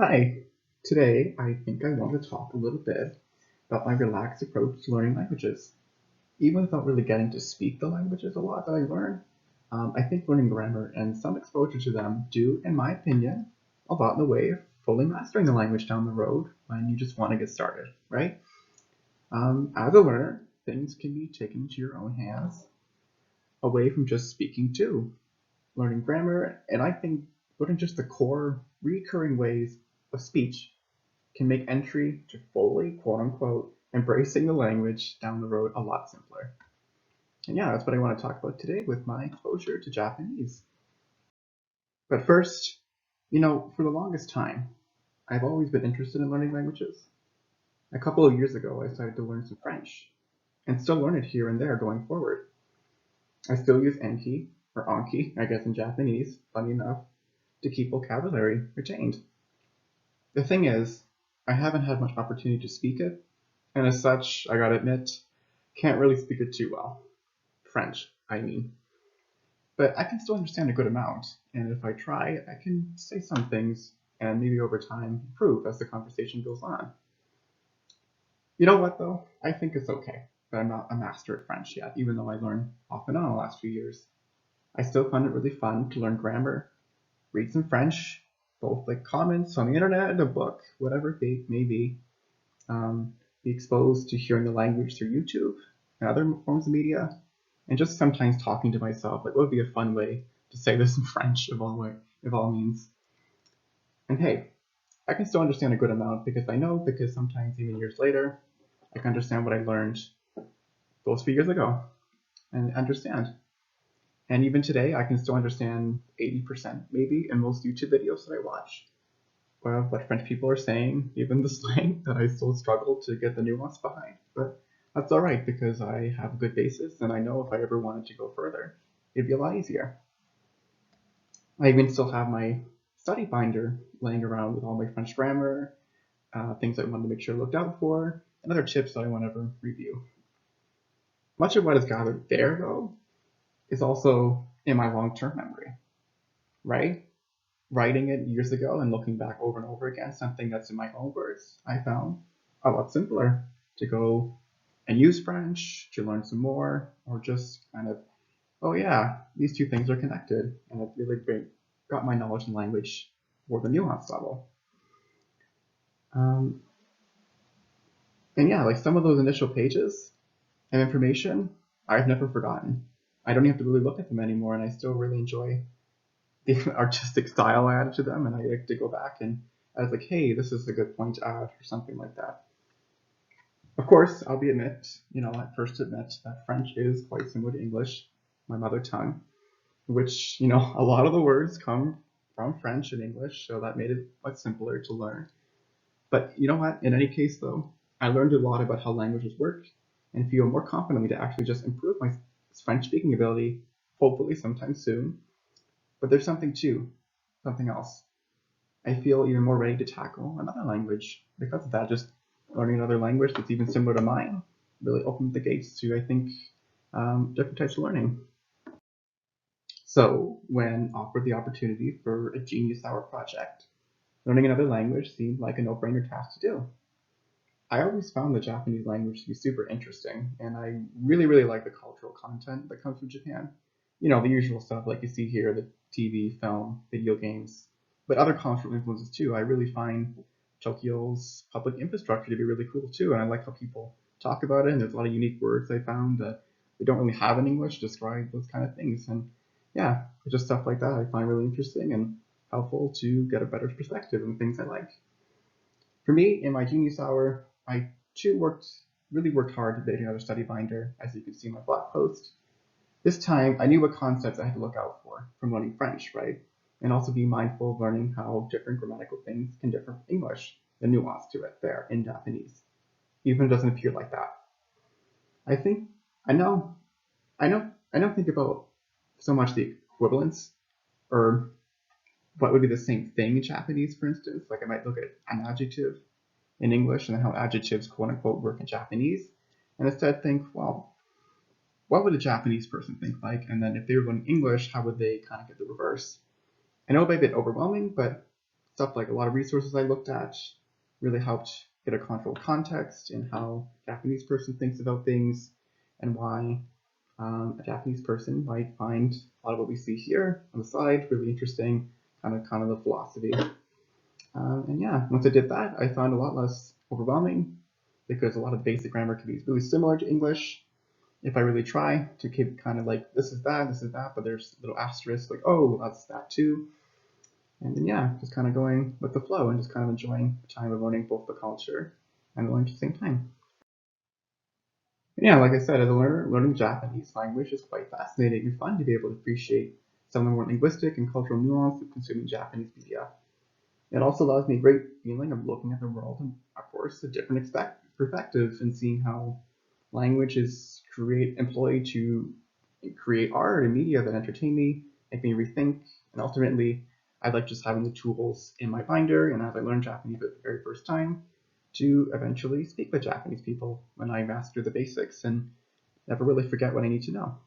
Hi, today I think I want to talk a little bit about my relaxed approach to learning languages. Even without really getting to speak the languages a lot that I learn, I think learning grammar and some exposure to them do, in my opinion, a lot in the way of fully mastering the language down the road when you just want to get started, right? As a learner, things can be taken into your own hands away from just speaking too. Learning grammar, and I think learning just the core recurring ways of speech can make entry to fully, quote unquote, embracing the language down the road a lot simpler. And yeah, that's what I want to talk about today with my exposure to Japanese. But first, for the longest time, I've always been interested in learning languages. A couple of years ago, I started to learn some French and still learn it here and there going forward. I still use Enki, or Anki, I guess in Japanese, funny enough, to keep vocabulary retained. The thing is, I haven't had much opportunity to speak it, and as such, I gotta admit, can't really speak it too well. French, I mean. But I can still understand a good amount, and if I try, I can say some things and maybe over time improve as the conversation goes on. You know what though? I think it's okay that I'm not a master at French yet, even though I learned off and on the last few years. I still find it really fun to learn grammar, read some French, both like comments on the internet, a book, whatever it may be, be exposed to hearing the language through YouTube and other forms of media, and just sometimes talking to myself, like what would be a fun way to say this in French of all means. And hey, I can still understand a good amount because sometimes even years later, I can understand what I learned those few years ago and understand. And even today, I can still understand 80% maybe in most YouTube videos that I watch. Well, what French people are saying, even the slang that I still struggle to get the nuance behind. But that's all right because I have a good basis and I know if I ever wanted to go further, it'd be a lot easier. I even still have my study binder laying around with all my French grammar, things I wanted to make sure I looked out for, and other tips that I want to ever review. Much of what is gathered there, though, is also in my long-term memory, right? Writing it years ago and looking back over and over again, something that's in my own words, I found a lot simpler to go and use French, to learn some more, or just kind of, oh yeah, these two things are connected. And it really got my knowledge and language for the nuance level. Um, and yeah, like some of those initial pages and information, I've never forgotten. I don't have to really look at them anymore, and I still really enjoy the artistic style I added to them, and I like to go back and I was like, hey, this is a good point to add, or something like that. Of course, at first admit that French is quite similar to English, my mother tongue, which, a lot of the words come from French and English, so that made it much simpler to learn. But you know what? In any case, though, I learned a lot about how languages work and feel more confidently to actually just improve my French speaking ability, hopefully sometime soon. But there's something else. I feel even more ready to tackle another language because of that. Just learning another language that's even similar to mine really opened the gates to, I think, different types of learning. So, when offered the opportunity for a Genius Hour project, learning another language seemed like a no-brainer task to do. I always found the Japanese language to be super interesting, and I really, really like the cultural content that comes from Japan. The usual stuff like you see here, the TV, film, video games, but other cultural influences too. I really find Tokyo's public infrastructure to be really cool too, and I like how people talk about it, and there's a lot of unique words I found that they don't really have in English to describe those kind of things. And yeah, just stuff like that I find really interesting and helpful to get a better perspective on things I like. For me, in my Genius Hour, I too really worked hard to make another study binder, as you can see in my blog post. This time, I knew what concepts I had to look out for from learning French, right? And also be mindful of learning how different grammatical things can differ from English, the nuance to it there in Japanese, even if it doesn't appear like that. I think, I know, I don't think about so much the equivalence or what would be the same thing in Japanese, for instance. Like I might look at an adjective in English and how adjectives quote unquote work in Japanese, and instead think, well, what would a Japanese person think like? And then if they were learning English, how would they kind of get the reverse? I know it might be a bit overwhelming, but stuff like a lot of resources I looked at really helped get a cultural context in how a Japanese person thinks about things and why a Japanese person might find a lot of what we see here on the side really interesting, kind of the philosophy. And yeah, once I did that, I found a lot less overwhelming because a lot of basic grammar can be really similar to English. If I really try to keep kind of like this is that, but there's little asterisks like oh that's that too. And then yeah, just kind of going with the flow and just kind of enjoying the time of learning both the culture and learning at the same time. Yeah, like I said, as a learner, learning Japanese language is quite fascinating and fun to be able to appreciate some of the more linguistic and cultural nuance of consuming Japanese media. It also allows me a great feeling of looking at the world and, of course, a different perspective and seeing how language is employed to create art and media that entertain me, make me rethink, and ultimately, I like just having the tools in my binder and as I learn Japanese for the very first time to eventually speak with Japanese people when I master the basics and never really forget what I need to know.